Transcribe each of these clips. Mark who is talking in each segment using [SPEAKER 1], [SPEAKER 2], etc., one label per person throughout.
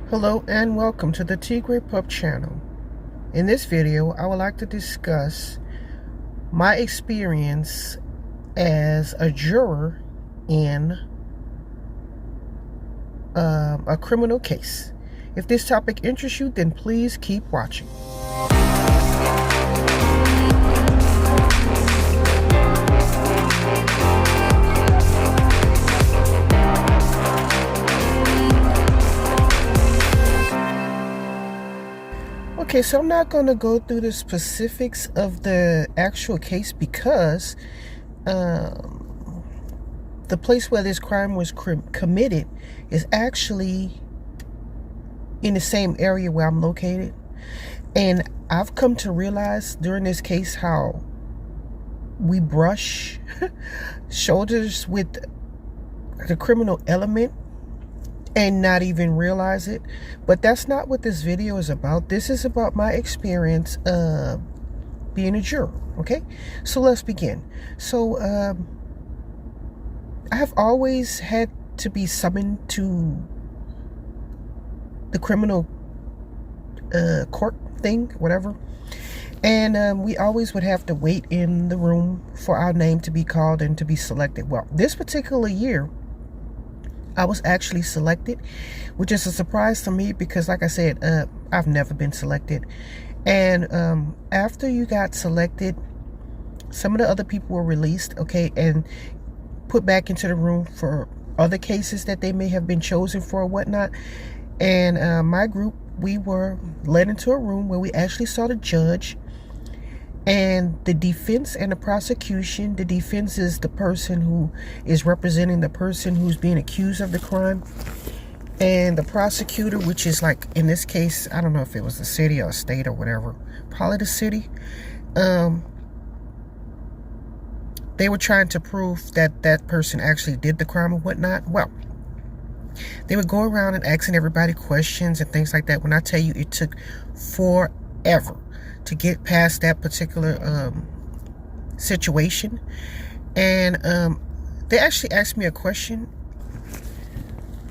[SPEAKER 1] Hello and welcome to the TigrePup channel. In this video, I would like to discuss my experience as a juror in a criminal case. If this topic interests you, then please keep watching. Okay, so I'm not going to go through the specifics of the actual case because the place where this crime was committed is actually in the same area where I'm located. And I've come to realize during this case how we brush shoulders with the criminal element and not even realize it. But that's not what this video is about. This is about my experience being a juror. Okay, so let's begin. So I have always had to be summoned to the criminal court thing, whatever, and we always would have to wait in the room for our name to be called and to be selected. Well, this particular year I was actually selected, which is a surprise to me because, like I said, I've never been selected. And after you got selected, some of the other people were released, okay, and put back into the room for other cases that they may have been chosen for or whatnot. And my group, we were led into a room where we actually saw the judge and the defense and the prosecution. The defense is the person who is representing the person who's being accused of the crime. And the prosecutor, which is, like, in this case, I don't know if it was the city or state or whatever, probably the city. They were trying to prove that that person actually did the crime or whatnot. Well, they would go around and asking everybody questions and things like that. When I tell you, it took forever to get past that particular situation. And they actually asked me a question.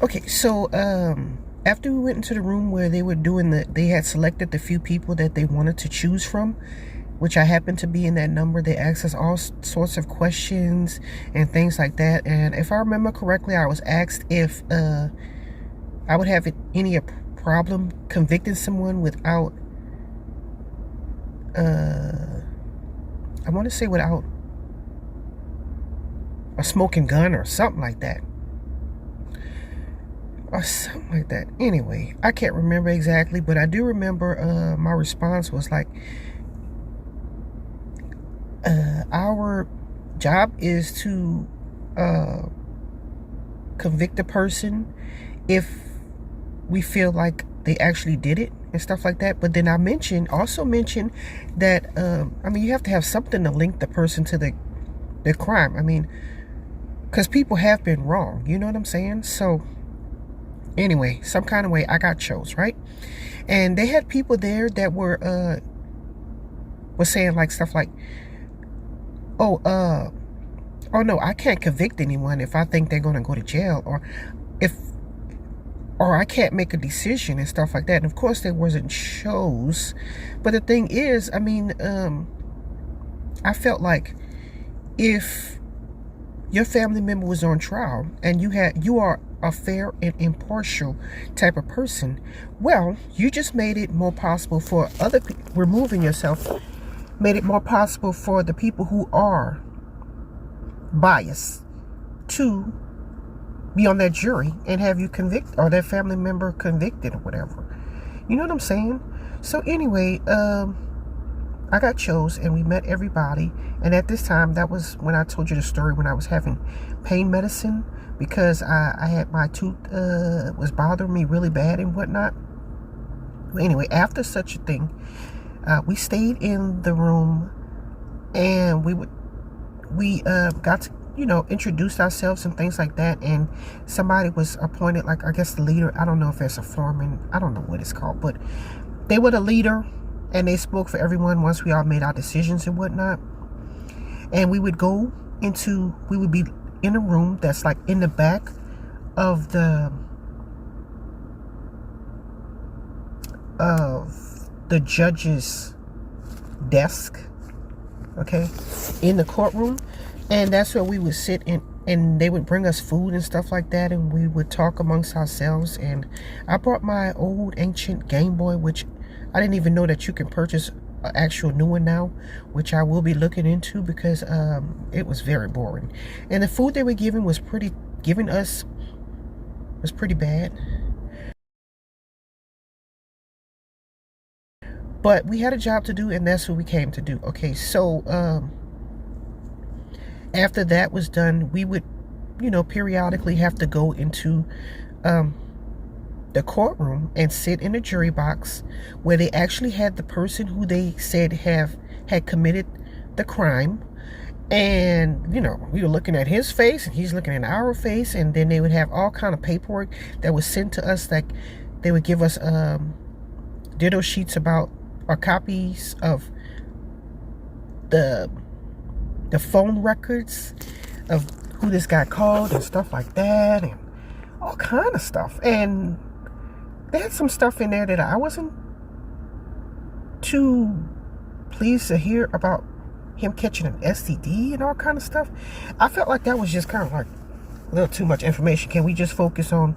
[SPEAKER 1] Okay, so after we went into the room where they were doing they had selected the few people that they wanted to choose from, which I happened to be in that number. They asked us all sorts of questions and things like that. And if I remember correctly, I was asked if I would have any problem convicting someone without I want to say without a smoking gun or something like that. Or something like that. Anyway, I can't remember exactly, but I do remember my response was like, our job is to convict a person if we feel like they actually did it and stuff like that. But then I also mentioned that I mean, you have to have something to link the person to the crime. I mean, because people have been wrong, you know what I'm saying? So anyway, some kind of way I got chose, right? And they had people there that were saying like stuff like, oh no, I can't convict anyone if I think they're gonna go to jail, or I can't make a decision and stuff like that. And of course they wasn't chose. But the thing is, I mean, I felt like if your family member was on trial and you are a fair and impartial type of person, well, you just made it more possible for other people. Removing yourself made it more possible for the people who are biased to be on that jury and have you convicted, or their family member convicted or whatever. You know what I'm saying? So anyway, I got chose and we met everybody. And at this time, that was when I told you the story when I was having pain medicine because I had my tooth was bothering me really bad and whatnot. Well, anyway, after such a thing, we stayed in the room and we got to, you know, introduced ourselves and things like that. And somebody was appointed, like, I guess the leader. I don't know if it's a foreman. I don't know what it's called, but they were the leader and they spoke for everyone once we all made our decisions and whatnot. And we would be in a room that's like in the back of the of the judge's desk, okay, in the courtroom. And that's where we would sit in, and they would bring us food and stuff like that, and we would talk amongst ourselves. And I brought my old ancient Game Boy, which I didn't even know that you can purchase an actual new one now, which I will be looking into, because it was very boring. And the food they were giving us was pretty bad. But we had a job to do, and that's what we came to do. Okay, so after that was done, we would, periodically have to go into the courtroom and sit in a jury box where they actually had the person who they said had committed the crime. And we were looking at his face and he's looking at our face, and then they would have all kind of paperwork that was sent to us. Like, they would give us ditto sheets about, or copies of the phone records of who this guy called and stuff like that, and all kind of stuff. And they had some stuff in there that I wasn't too pleased to hear about, him catching an STD and all kind of stuff. I felt like that was just kind of like a little too much information. Can we just focus on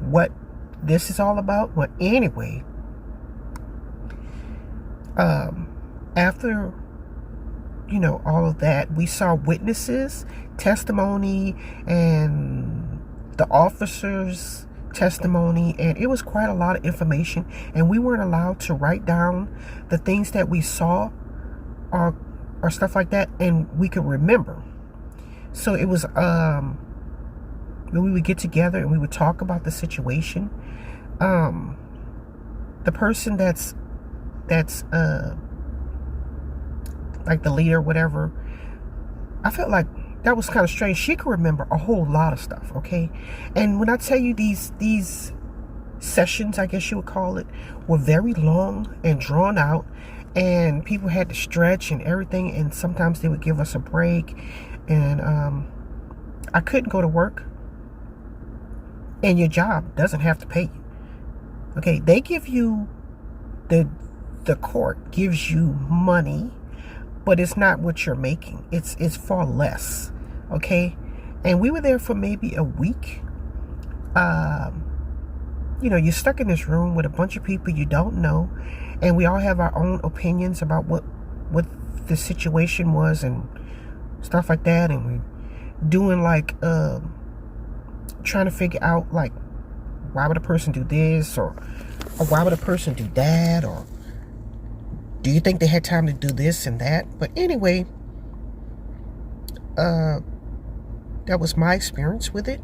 [SPEAKER 1] what this is all about? Well, anyway, after all of that, we saw witnesses testimony and the officers testimony, and it was quite a lot of information, and we weren't allowed to write down the things that we saw or stuff like that, and we could remember. So it was we would get together and we would talk about the situation. The person that's like the leader, whatever, I felt like that was kind of strange. She could remember a whole lot of stuff, okay? And when I tell you, these sessions, I guess you would call it, were very long and drawn out, and people had to stretch and everything, and sometimes they would give us a break, and I couldn't go to work, and your job doesn't have to pay you, okay? They give you, the court gives you money, but it's not what you're making. It's far less, okay? And we were there for maybe a week. You're stuck in this room with a bunch of people you don't know, and we all have our own opinions about what the situation was and stuff like that, and we're doing like trying to figure out, like, why would a person do this, or why would a person do that, or do you think they had time to do this and that? But anyway, that was my experience with it.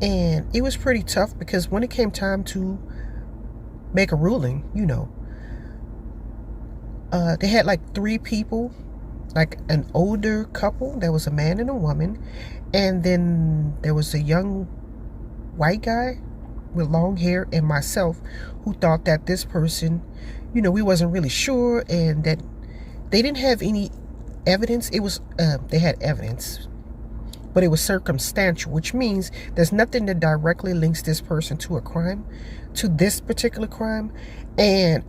[SPEAKER 1] And it was pretty tough, because when it came time to make a ruling, they had like 3 people, like an older couple, there was a man and a woman, and then there was a young white guy with long hair, and myself, who thought that this person, we wasn't really sure, and that they didn't have any evidence. It was they had evidence, but it was circumstantial, which means there's nothing that directly links this person to a crime, to this particular crime. And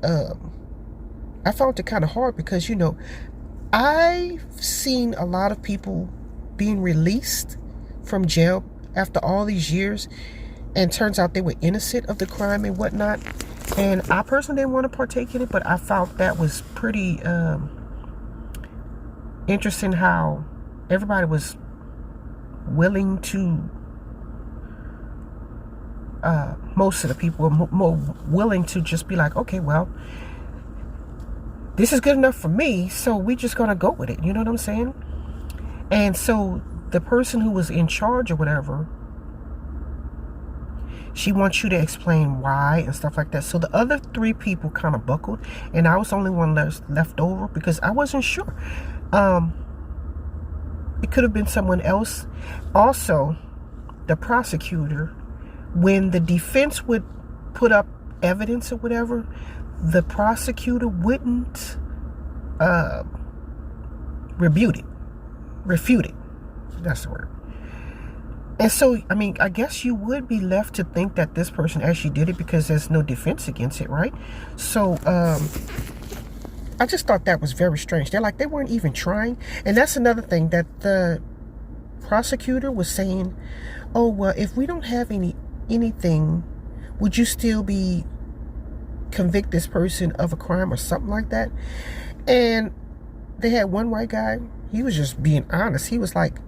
[SPEAKER 1] I found it kind of hard, because I've seen a lot of people being released from jail after all these years, and turns out they were innocent of the crime and whatnot. And I personally didn't want to partake in it, but I felt that was pretty interesting, how everybody was willing to, most of the people were more willing to just be like, okay, well, this is good enough for me, so we're just gonna go with it. You know what I'm saying? And so the person who was in charge or whatever, she wants you to explain why and stuff like that. So the other 3 people kind of buckled, and I was the only one left over, because I wasn't sure. It could have been someone else. Also, the prosecutor, when the defense would put up evidence or whatever, the prosecutor wouldn't refute it. That's the word. And so, I mean, I guess you would be left to think that this person actually did it because there's no defense against it, right? So, I just thought that was very strange. They're like, they weren't even trying. And that's another thing that the prosecutor was saying, oh, well, if we don't have anything, would you still be convict this person of a crime or something like that? And they had one white guy, he was just being honest. He was like,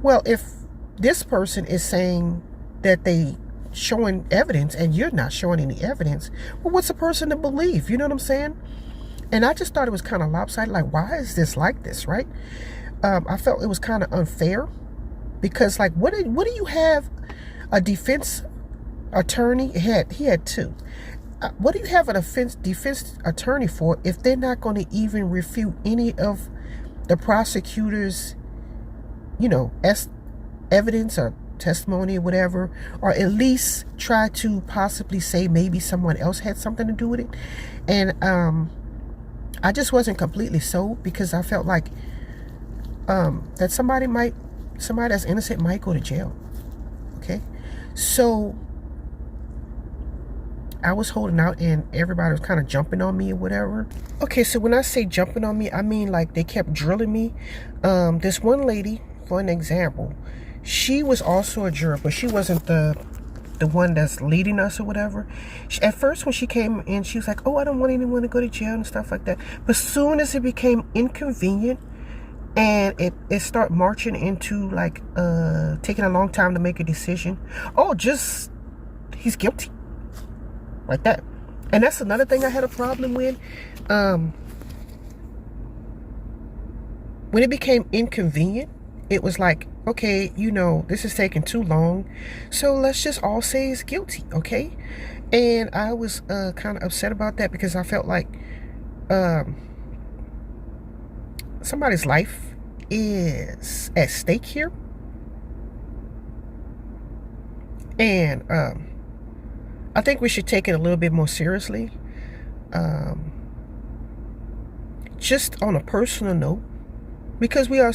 [SPEAKER 1] well, if this person is saying that they showing evidence and you're not showing any evidence, well, what's a person to believe? You know what I'm saying? And I just thought it was kind of lopsided. Like, why is this like this, right? I felt it was kind of unfair because, like, what do you have a defense attorney? He had two. What do you have a defense attorney for if they're not going to even refute any of the prosecutor's, you know, evidence or testimony or whatever, or at least try to possibly say maybe someone else had something to do with it? And I just wasn't completely sold because I felt like that somebody that's innocent might go to jail. Okay, so I was holding out and everybody was kind of jumping on me or whatever. Okay, so when I say jumping on me, I mean like they kept drilling me. This one lady, for an example, she was also a juror, but she wasn't the one that's leading us or whatever. At first when she came in, she was like, oh, I don't want anyone to go to jail and stuff like that. But soon as it became inconvenient and it started marching into like taking a long time to make a decision, oh, just he's guilty, like that. And that's another thing I had a problem with. When it became inconvenient, it was like, okay, you know, this is taking too long, so let's just all say he's guilty, okay? And I was kind of upset about that because I felt like somebody's life is at stake here. And I think we should take it a little bit more seriously. Just on a personal note, because we are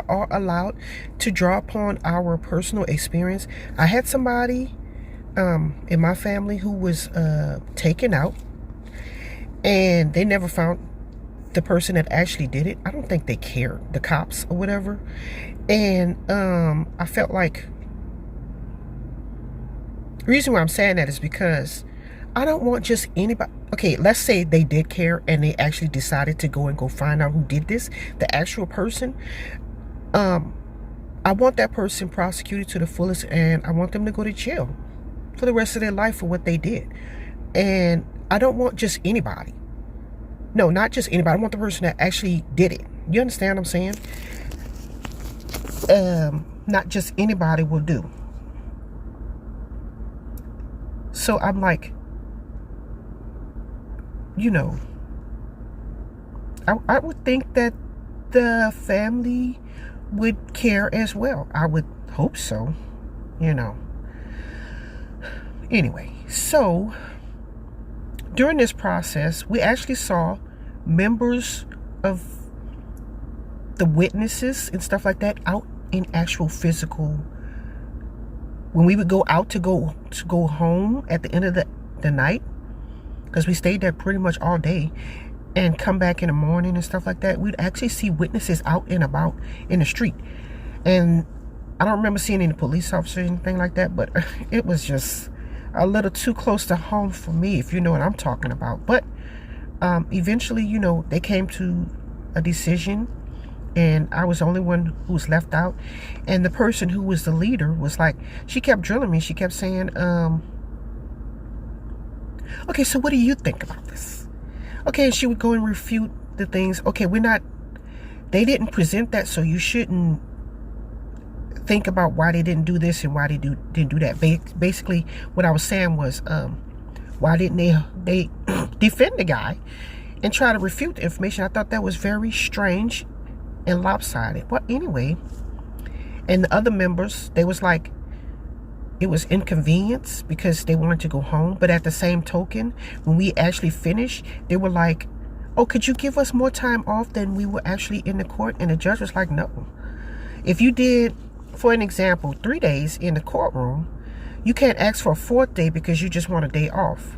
[SPEAKER 1] all allowed to draw upon our personal experience. I had somebody in my family who was taken out, and they never found the person that actually did it. I don't think they cared, the cops or whatever. And I felt like the reason why I'm saying that is because I don't want just anybody. Okay, let's say they did care and they actually decided to go find out who did this, the actual person. I want that person prosecuted to the fullest, and I want them to go to jail for the rest of their life for what they did. And I don't want just anybody. No, not just anybody. I want the person that actually did it. You understand what I'm saying? Not just anybody will do. So I'm like, you know, I would think that the family would care as well. I would hope so, you know. Anyway, so during this process, we actually saw members of the witnesses and stuff like that out in actual physical. When we would go out to go home at the end of the night, because we stayed there pretty much all day, and come back in the morning and stuff like that, we'd actually see witnesses out and about in the street. And I don't remember seeing any police officers or anything like that, but it was just a little too close to home for me, if you know what I'm talking about. But eventually, you know, they came to a decision, and I was the only one who was left out. And the person who was the leader was like, she kept drilling me. She kept saying, okay, so what do you think about this? Okay, and she would go and refute the things. Okay, they didn't present that, so you shouldn't think about why they didn't do this and why they didn't do that. Basically, what I was saying was, why didn't they defend the guy and try to refute the information? I thought that was very strange and lopsided. Well, anyway, and the other members, they was like, it was inconvenience because they wanted to go home. But at the same token, when we actually finished, they were like, oh, could you give us more time off than we were actually in the court? And the judge was like, no. If you did for an example, 3 days in the courtroom, you can't ask for a 4th day because you just want a day off.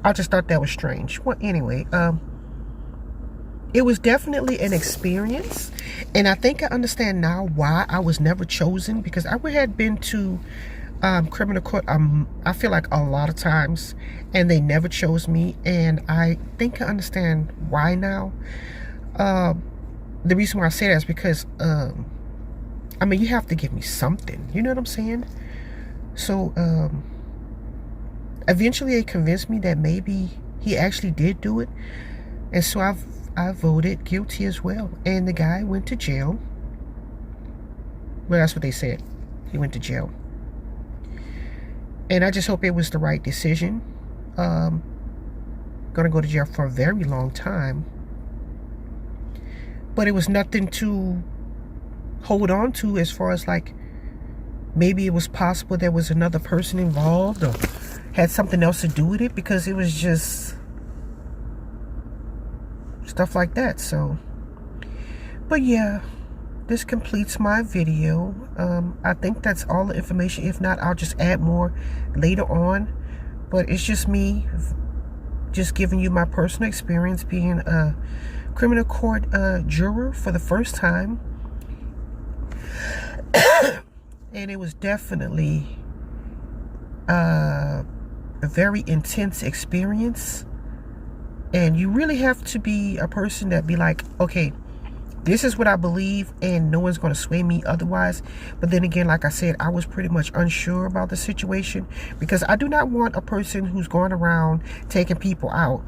[SPEAKER 1] I just thought that was strange. Well, anyway, it was definitely an experience, and I think I understand now why I was never chosen, because I had been to criminal court, I feel like a lot of times, and they never chose me, and I think I understand why now. The reason why I say that is because, I mean, you have to give me something, you know what I'm saying? So, eventually they convinced me that maybe he actually did do it, and so I voted guilty as well, and the guy went to jail. Well, that's what they said. He went to jail. And I just hope it was the right decision. Gonna go to jail for a very long time. But it was nothing to hold on to, as far as like, maybe it was possible there was another person involved or had something else to do with it, because it was just stuff like that. So, but yeah, this completes my video. I think that's all the information. If not, I'll just add more later on. But it's just me just giving you my personal experience being a criminal court juror for the first time. And it was definitely a very intense experience. And you really have to be a person that be like, okay, this is what I believe, and no one's going to sway me otherwise. But then again, like I said, I was pretty much unsure about the situation, because I do not want a person who's going around taking people out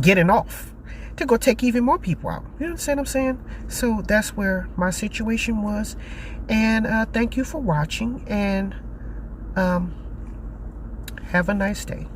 [SPEAKER 1] getting off to go take even more people out. You know what I'm saying? So that's where my situation was. And thank you for watching, and have a nice day.